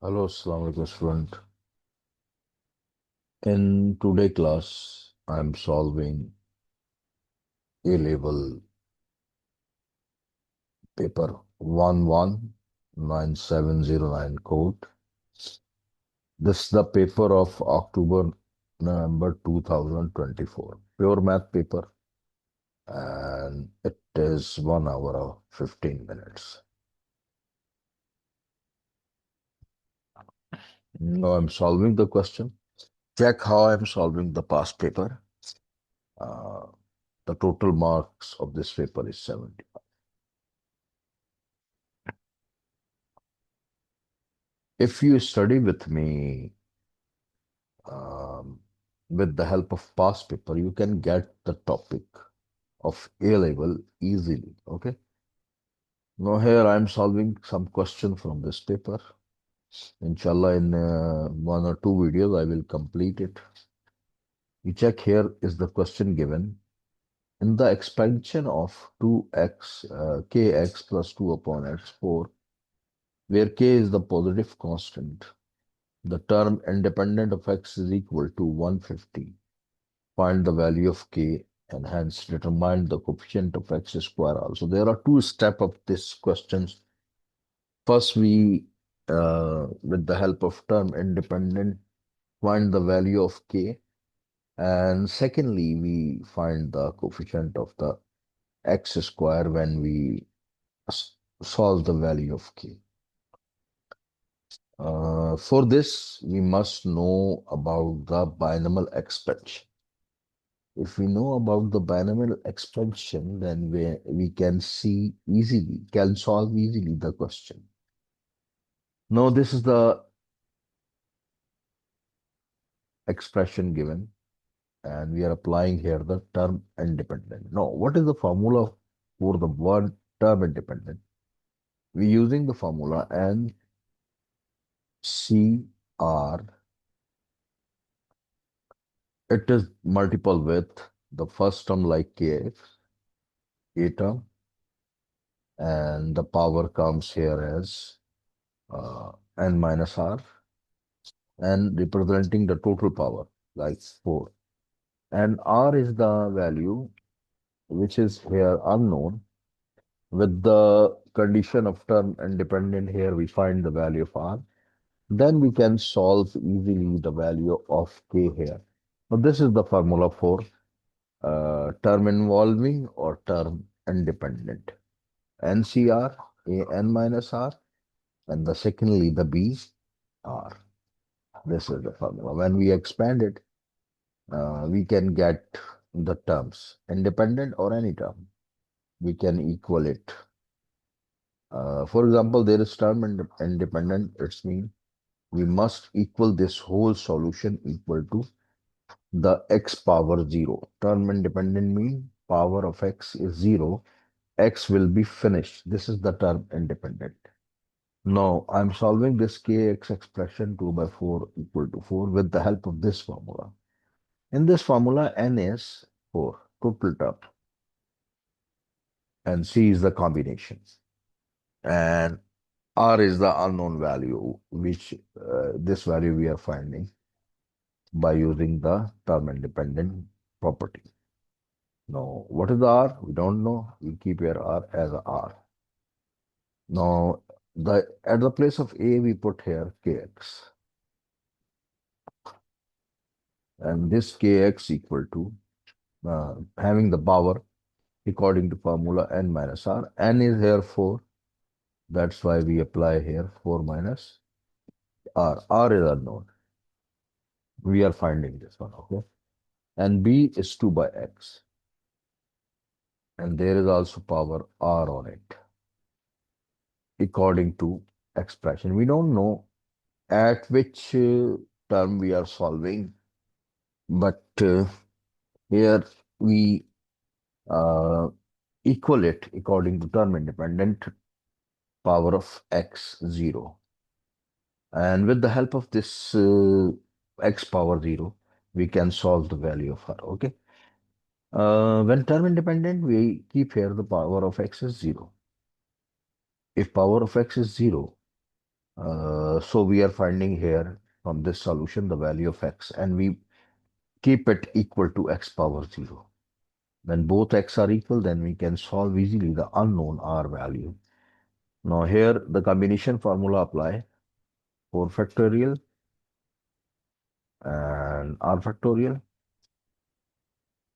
Hello, Assalamu alaikum student. In today class, I'm solving A-level paper 119709 code. This is the paper of October, November 2024. Pure math paper, and it is 1 hour of 15 minutes. Now I'm solving the question. Check how I'm solving the past paper. Uh, the total marks of this paper is 70. If you study with me um, with the help of past paper, you can get the topic of A level easily. Okay. Now here I am solving some question from this paper. Inshallah, in one or two videos, I will complete it. You check here is the question given. In the expansion of 2x, kx plus 2 upon x4, where k is the positive constant, the term independent of x is equal to 150. Find the value of k and hence determine the coefficient of x square also. There are two steps of this questions. First, we, with the help of term independent, find the value of k. And secondly, we find the coefficient of the x square when we solve the value of k. For this, we must know about the binomial expansion. If we know about the binomial expansion, then we can see easily, can solve easily the question. Now, this is the expression given, and we are applying here the term independent. Now, what is the formula for the word term independent? We're using the formula NCR. It is multiple with the first term like kx, a term, and the power comes here as n minus r, and representing the total power like 4. And r is the value which is here unknown. With the condition of term independent here, we find the value of r. Then we can solve easily the value of k here. Now, this is the formula for term involving or term independent. NCR, a n minus r, and the secondly, the b r. This is the formula. When we expand it, we can get the terms independent or any term. We can equal it. For example, there is term independent. It's mean we must equal this whole solution equal to the x power 0. Term independent mean power of x is 0. X will be finished. This is the term independent. Now, I'm solving this kx expression 2 by 4 equal to 4 with the help of this formula. In this formula, n is 4, total term, and c is the combination. And r is the unknown value, which this value we are finding by using the term independent property. Now, what is the r? We don't know. We keep here r as r. Now, at the place of a, we put here kx. And this kx equal to having the power according to formula n minus r. N is here 4. That's why we apply here 4 minus r. R is unknown. We are finding this one, okay? And b is 2 by x. And there is also power r on it according to expression. We don't know at which term we are solving, but here we uh, equal it according to term independent power of x 0. And with the help of this x power 0, we can solve the value of r, okay? When term independent, we keep here the power of x is 0. If power of x is 0, So we are finding here from this solution the value of x, and we keep it equal to x power 0. When both x are equal, then we can solve easily the unknown r value. Now here the combination formula apply, 4 factorial and r factorial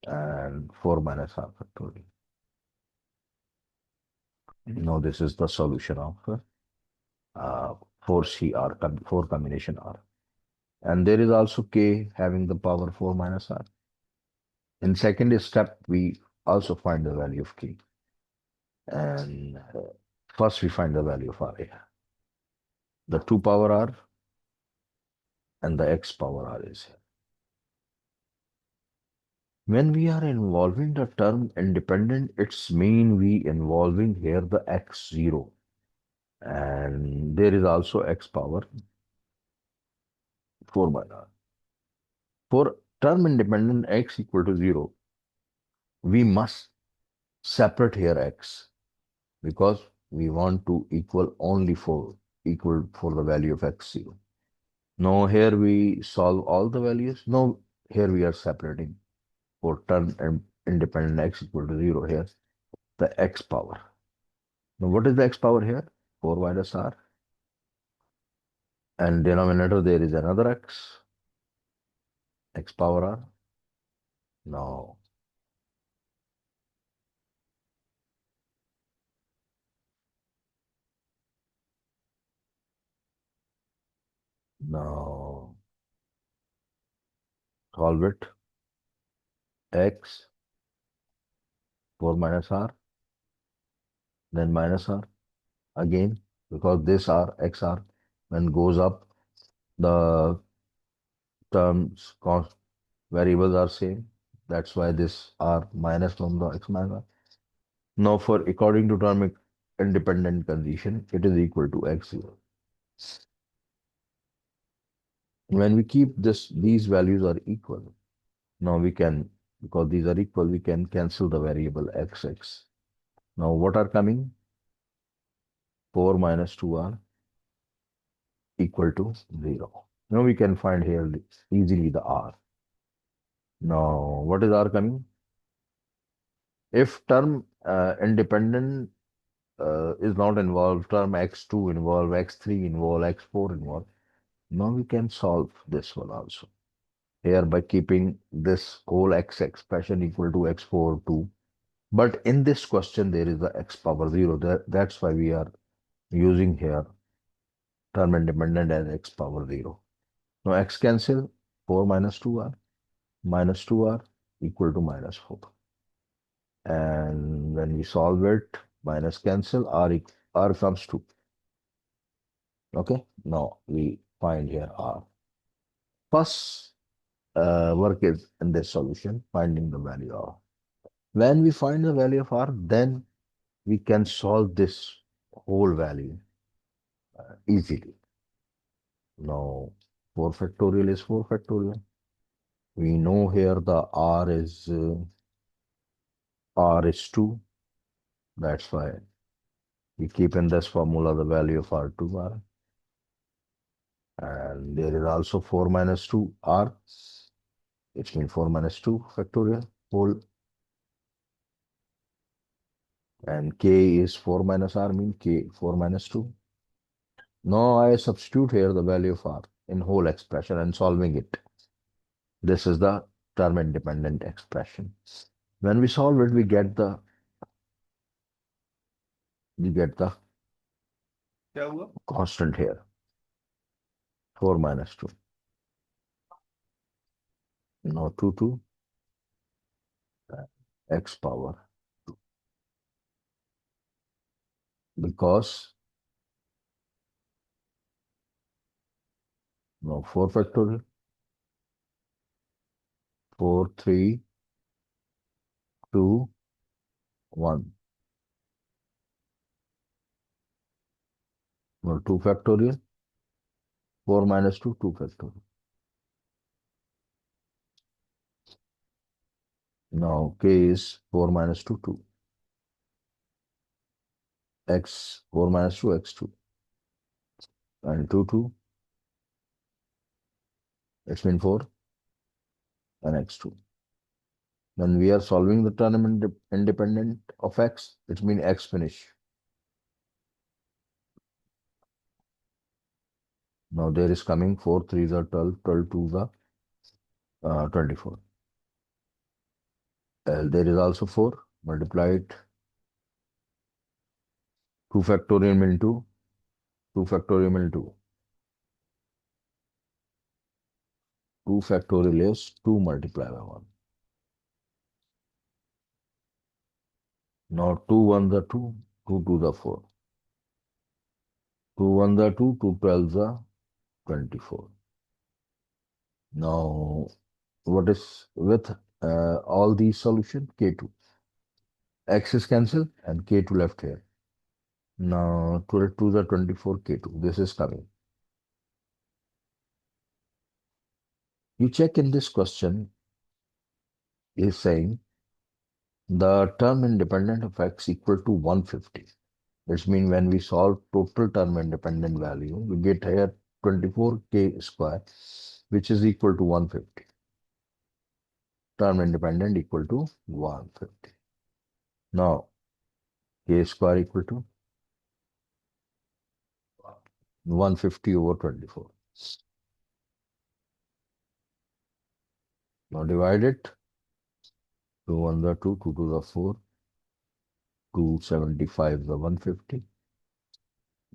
and 4 minus r factorial. Now this is the solution of 4CR, 4 combination R. And there is also K having the power 4 minus R. In second step, we also find the value of K. And first we find the value of RA. The 2 power R and the X power R is here. When we are involving the term independent, it's mean we involving here the X0. And there is also X power 4 minus R. For term independent X equal to 0, we must separate here X because we want to equal for the value of x0. Now here we solve all the values. Now here we are separating for term and independent x equal to 0 here, the x power. Now what is the x power here? 4 minus r. And denominator there is another x power r. Now, now solve it. X 4 minus r, then minus r again, because this r, xr, when goes up, the terms variables are same. That's why this r minus from the x minus r. Now for according to term independent condition, it is equal to x0. When we keep these values are equal, now we can, because these are equal, we can cancel the variable xx. Now what are coming? 4 minus 2r equal to 0. Now we can find here easily the r. Now what is r coming? If term independent is not involved, term x2 involved, x3 involved, x4 involved. Now we can solve this one also. Here by keeping this whole x expression equal to x4, 2. But in this question, there is the x power 0. That's why we are using here term independent as x power 0. Now x cancel, 4 minus 2r, minus 2r equal to minus 4. And when we solve it, minus cancel, r comes 2. Okay, now we find here r. First work is in this solution, finding the value of r. When we find the value of r, then we can solve this whole value easily. Now, 4 factorial is 4 factorial. We know here the r is 2. That's why we keep in this formula the value of r2r. And there is also 4 minus 2r. It means 4 minus 2 factorial whole. And k is 4 minus r, mean k 4 minus 2. Now I substitute here the value of r in whole expression and solving it. This is the term independent expression. When we solve it, we get the constant here, 4 minus 2. Now 2 x power 2. Because now 4 factorial, 4, 3, 2, 1. Now 2 factorial, 4 minus 2, 2 factorial. Now k is 4 minus 2, 2. X 4 minus 2, x2. and 2, it's mean 4 and x2. When we are solving the term independent of x, it means x finish. Now there is coming 4 3s are 12, 12 2s are 24. There is also 4, multiply it, 2 factorial mean 2, 2 factorial mean 2. 2 factorial is 2 multiplied by 1. Now 2 1s are 2, 2 2s are 4. 2 1s are 2, 2 12s are 24. Now what is with all these solution? K2. X is cancelled and K2 left here. Now 12 2s are 24, K2. This is coming. You check in this question, is saying the term independent of x equal to 150. This means when we solve total term independent value, we get here 24k square, which is equal to 150. Term independent equal to 150. Now, k square equal to 150 over 24. Now divide it. 2 1 the 2, 2 to the 4, 275 the 150.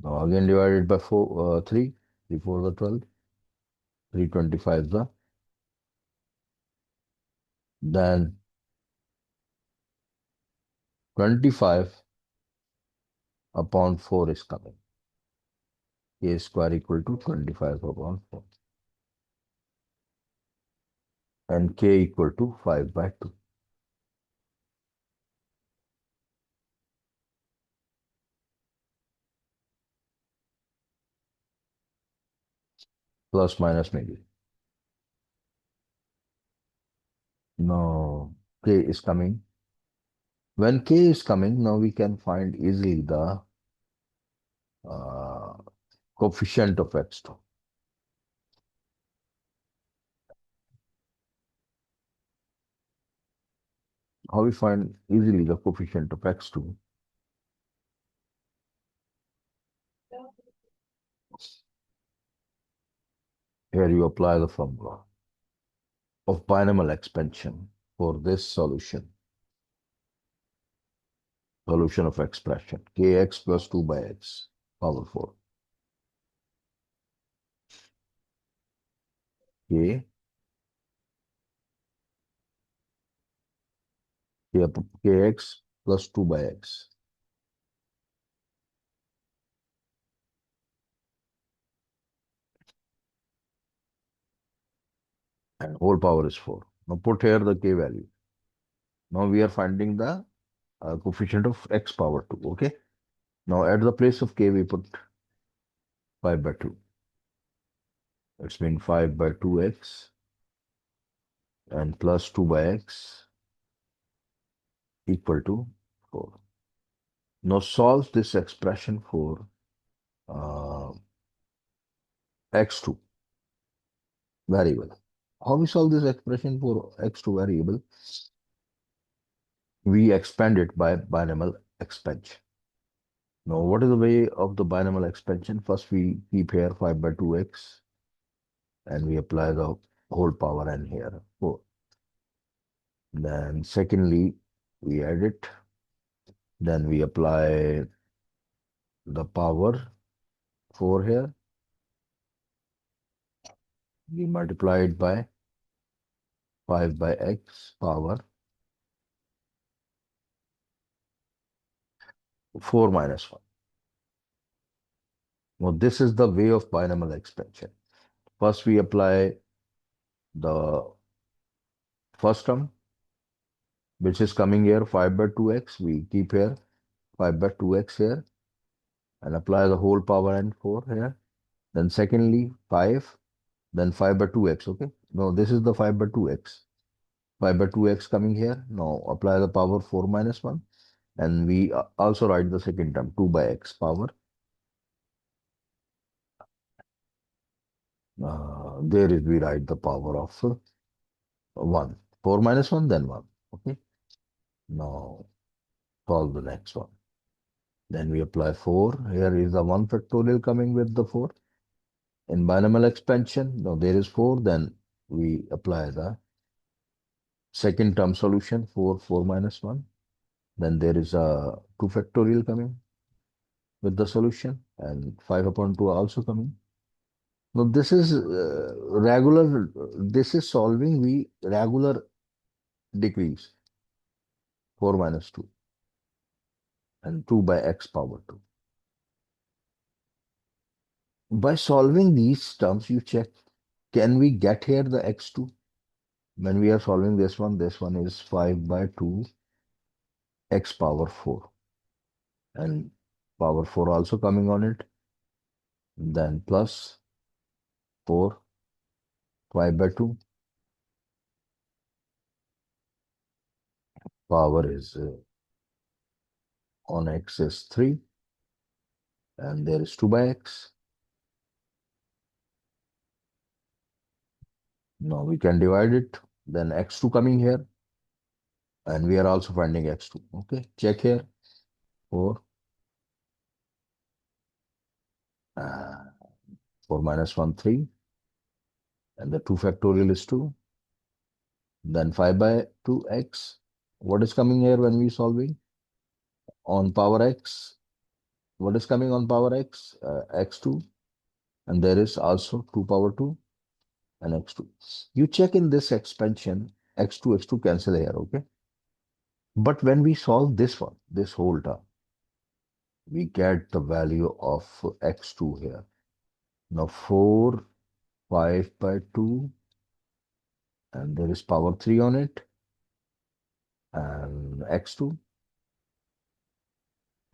Now again divided by 3, 3 4 the 12, 325 the, then 25 upon 4 is coming. K square equal to 25 upon 4. And k equal to 5 by 2. Plus minus maybe. Now k is coming. When k is coming, now we can find easily the uh, coefficient of x2. How we find easily the coefficient of x2? Here you apply the formula of binomial expansion for this solution. Solution of expression kx plus 2 by x power 4. K, kx plus 2 by x. And whole power is 4. Now put here the k value. Now we are finding the coefficient of x power 2. Okay. Now at the place of k we put 5 by 2. It's been 5 by 2x and plus 2 by x equal to 4. Now solve this expression for uh, x2 variable. How we solve this expression for x2 variable? We expand it by binomial expansion. Now, what is the way of the binomial expansion? First, we keep here 5 by 2x and we apply the whole power n here, 4. Then, secondly, we add it. Then we apply the power 4 here. We multiply it by 5 by x power 4 minus 1. Now, this is the way of binomial expansion. First, we apply the first term, which is coming here 5 by 2x. We keep here 5 by 2x here and apply the whole power n 4 here. Then secondly 5, then 5 by 2x. Okay. Now this is the 5 by 2x. 5 by 2x coming here. Now apply the power 4 minus 1. And we also write the second term 2 by x power There is we write the power of 1. 4 minus 1, then 1. Okay. Now solve the next one. Then we apply 4. Here is the 1 factorial coming with the 4. In binomial expansion, now there is 4. Then we apply the second term solution, 4, 4 minus 1. Then there is a 2 factorial coming with the solution, and 5 upon 2 also coming. Now this is regular, this is solving we regular decrease, 4 minus 2 and 2 by x power 2. By solving these terms, you check, can we get here the x2? When we are solving this one is 5 by 2 x power 4 and power 4 also coming on it. Then plus 4, 5 by 2, power is on x is 3 and there is 2 by x. Now we can divide it. Then x2 coming here and we are also finding x2. Okay, check here. 4, uh, 4 minus 1, 3 and the 2 factorial is 2. Then 5 by 2x. What is coming here when we solving? On power x. What is coming on power x? X2. And there is also 2 power 2 and x2. You check in this expansion, x2, x2 cancel here, okay? But when we solve this one, this whole term, we get the value of x2 here. Now 4, 5 by 2, and there is power 3 on it, and x2,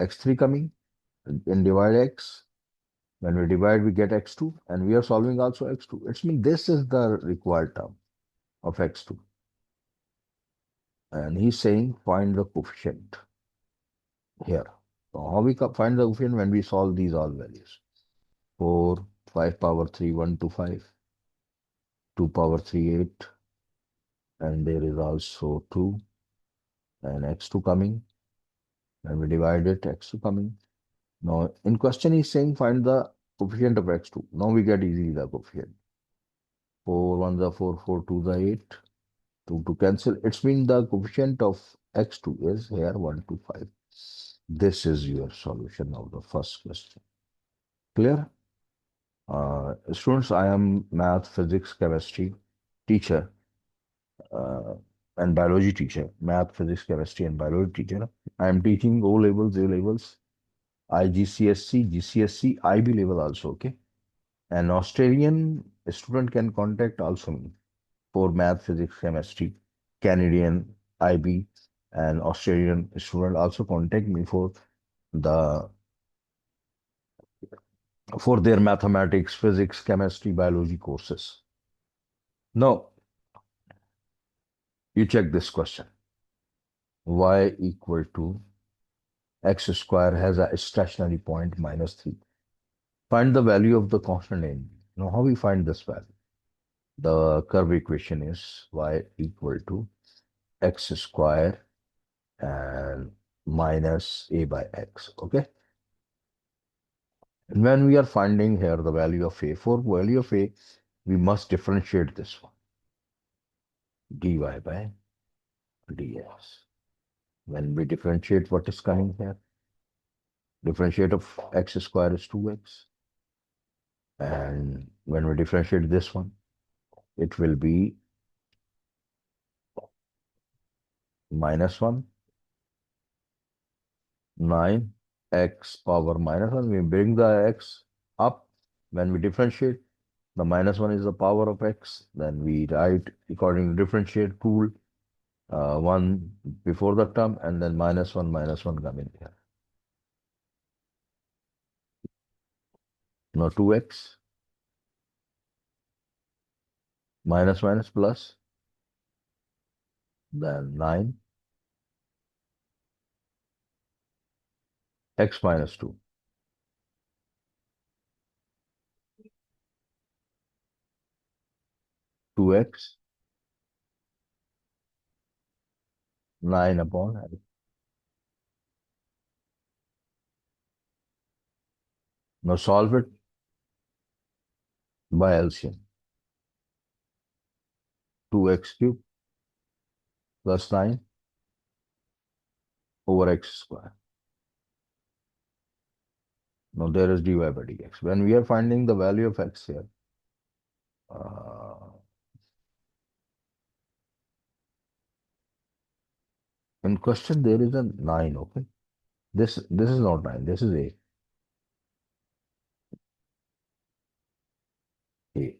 x3 coming, and divide x. When we divide, we get x2, and we are solving also x2. It means this is the required term of x2. And he's saying find the coefficient here. So how we find the coefficient when we solve these all values? 4, 5 power 3, 1 to 5, 2 power 3, 8, and there is also 2, and x2 coming. When we divide it, x2 coming. Now, in question, he's saying find the coefficient of x2. Now we get easily the coefficient. 4 1 the 4, 4 2 the 8, 2 to cancel. It's mean the coefficient of x2 is here 1 to 5. This is your solution of the first question. Clear? Students, I am math, physics, chemistry teacher uh, and biology teacher. Math, physics, chemistry, and biology teacher. I am teaching O levels, A levels, IGCSE, GCSE, IB level also. Okay. An Australian student can contact also me for math, physics, chemistry. Canadian, IB, and Australian student also contact me the for their mathematics, physics, chemistry, biology courses. Now, you check this question. Y equal to x square has a stationary point minus 3. Find the value of the constant in B. Now, how we find this value? The curve equation is y equal to x square and minus a by x. Okay. And when we are finding here the value of a, for value of a, we must differentiate this one, dy by dx. When we differentiate, what is coming here? Differentiate of x square is 2x. And when we differentiate this one, it will be minus 1, 9, x power minus 1. We bring the x up. When we differentiate, the minus 1 is the power of x. Then we write according to differentiate rule, 1 before the term, and then minus 1 coming here. Now 2x minus minus plus, then 9 x minus 2. 2x, 9 upon x. Now solve it by LCM. 2x cubed plus 9 over x square. Now there is dy by dx. When we are finding the value of x here, uh, in question there is a 9, okay? This is not 9, this is a. A.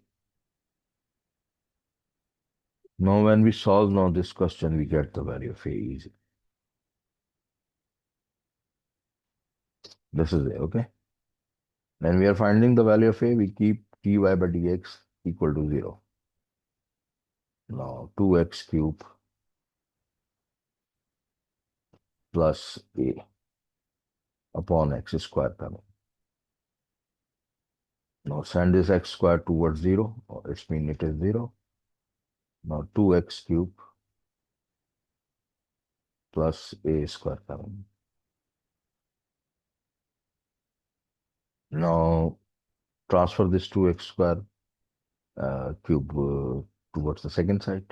Now when we solve now this question, we get the value of a easy. This is a, okay? When we are finding the value of a, we keep dy by dx equal to 0. Now 2x cube plus a upon x square coming. Now send this x square towards 0, or it means it is 0. Now 2x cube plus a square coming. Now transfer this 2x square cube towards the second side.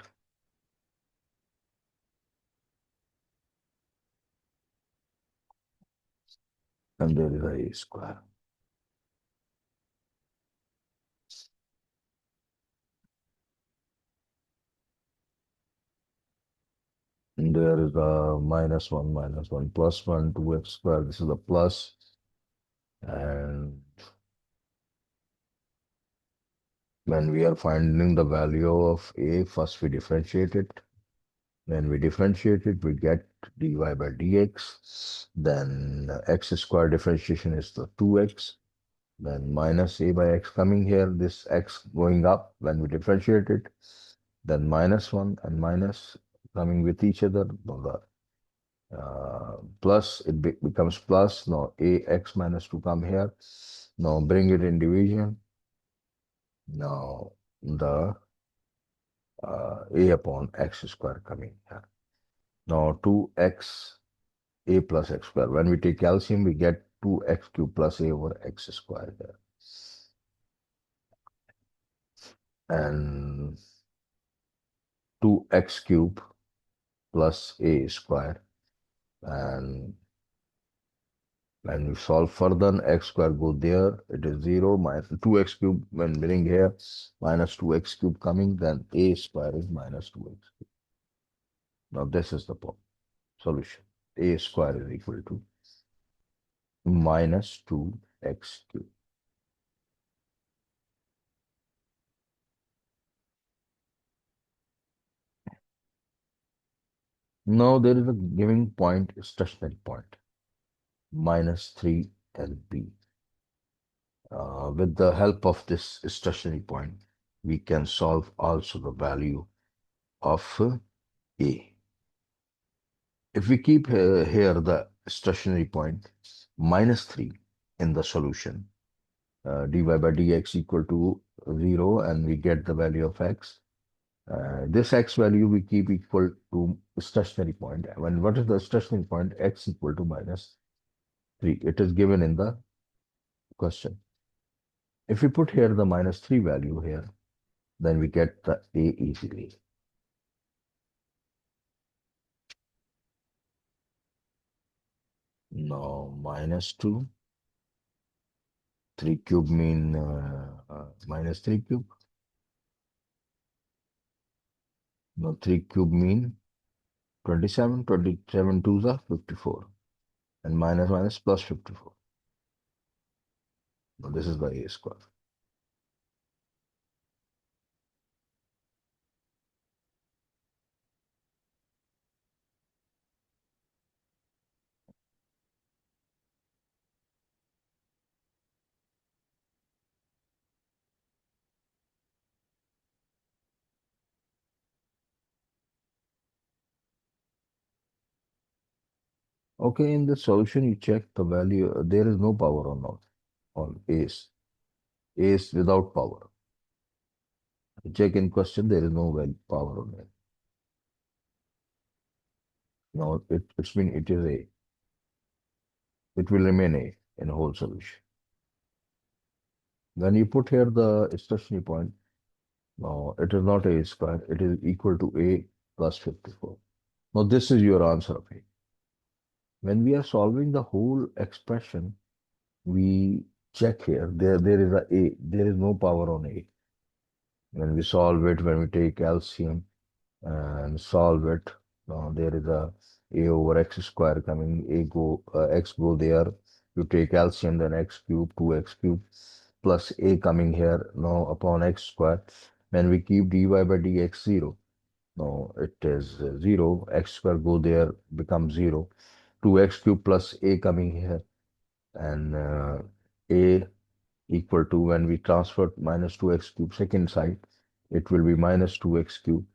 And there is a square. And there is a minus 1, plus 1, 2x square. This is a plus. And when we are finding the value of a, first we differentiate it. When we differentiate it, we get dy by dx. Then x square differentiation is the 2x. Then minus a by x coming here, this x going up when we differentiate it. Then minus 1 and minus coming with each other. Plus, it becomes plus. Now, ax minus 2 come here. Now, bring it in division. Now, the a upon x square coming here. Now, 2x a plus x square. When we take calcium, we get 2x cube plus a over x square here. And 2x cube plus a square. And when we solve further, x square go there, it is 0, minus 2x cube when bring here, minus 2x cube coming, then a square is minus 2x cube. Now this is the solution. A square is equal to minus 2x cube. Now there is a giving point, stationary point, minus 3 LB. With the help of this stationary point, we can solve also the value of A. If we keep here the stationary point minus 3 in the solution, dy by dx equal to 0, and we get the value of x. This x value we keep equal to stationary point. When what is the stationary point? X equal to minus 3. It is given in the question. If we put here the minus 3 value here, then we get the A easily. Now minus 2, 3 cube mean minus 3 cube. Now 3 cube mean 27, 27 twos are 54. And minus minus plus 54. Now this is the A square. Okay, in the solution you check the value. There is no power or not on A's. A's without power. Check in question, there is no value power on it. No, it's mean it is A. It will remain A in a whole solution. When you put here the stationary point, no, it is not A square. It is equal to A plus 54. Now this is your answer of A. When we are solving the whole expression, we check here. There is a A. There is no power on A. When we solve it, when we take LCM and solve it, there is a over x square coming. X go there. You take LCM, then x cube, 2x cube plus A coming here now upon x square. When we keep dy by dx 0, no, it is 0. X square go there, become 0. 2x cube plus A coming here, and A equal to, when we transfer minus 2x cube second side, it will be minus 2x cube,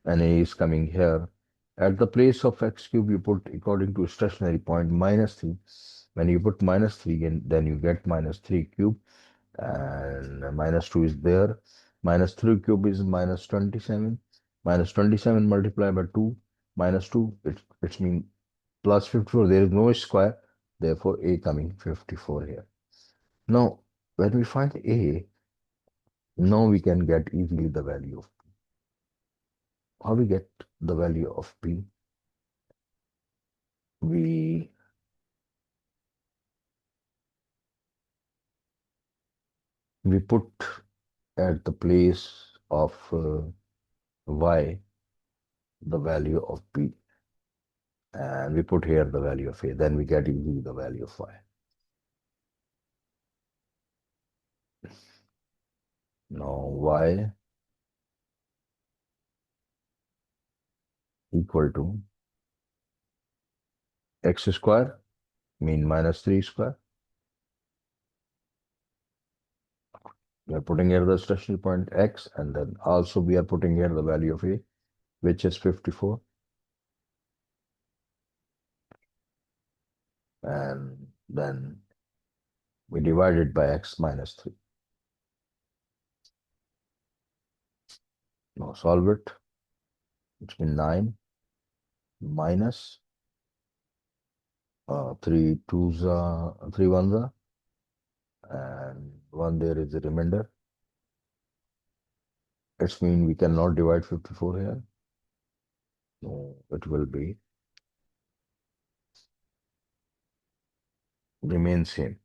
and A is coming here. At the place of x cube, you put, according to stationary point, minus 3. When you put minus 3 in, then you get minus 3 cube, and minus 2 is there. Minus 3 cube is minus 27. Minus 27 multiplied by 2, minus 2, it's mean plus 54. There is no square, therefore A coming 54 here. Now, when we find A, now we can get easily the value of P. How we get the value of P? We put at the place of Y the value of P, and we put here the value of A. Then we get easily the value of Y. Now Y equal to x square, mean minus 3 square. We are putting here the stationary point x, and then also we are putting here the value of A, which is 54. And then we divide it by x minus 3. Now solve it. It's been 9 minus 3 twos, 3 ones, and 1 there is the remainder. It's mean we cannot divide 54 here. No, it will be remain same.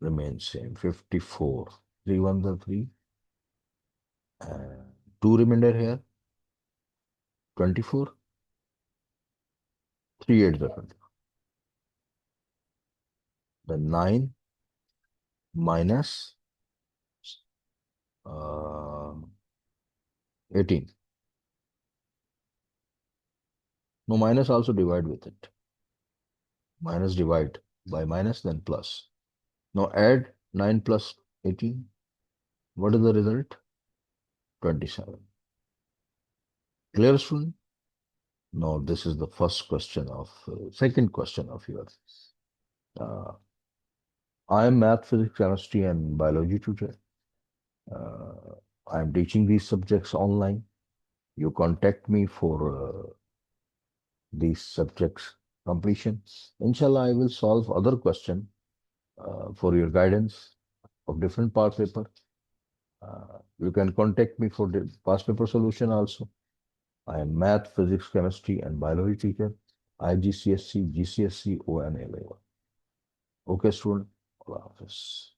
Remain same. 54. 3 ones are 3. And 2 remainder here. 24. 3 8s are 20. Then 9 minus 18. No, minus also divide with it. Minus divide by minus, then plus. Now add 9 plus 18. What is the result? 27. Clear, student? Now this is the first question of, second question of yours. I am math, physics, chemistry, and biology tutor. I am teaching these subjects online. You contact me for these subjects completion. Inshallah, I will solve other question for your guidance of different part paper. You can contact me for the past paper solution also. I am math, physics, chemistry, and biology teacher. IGCSE, GCSE, ONA level. Okay, student. Allah Hafiz.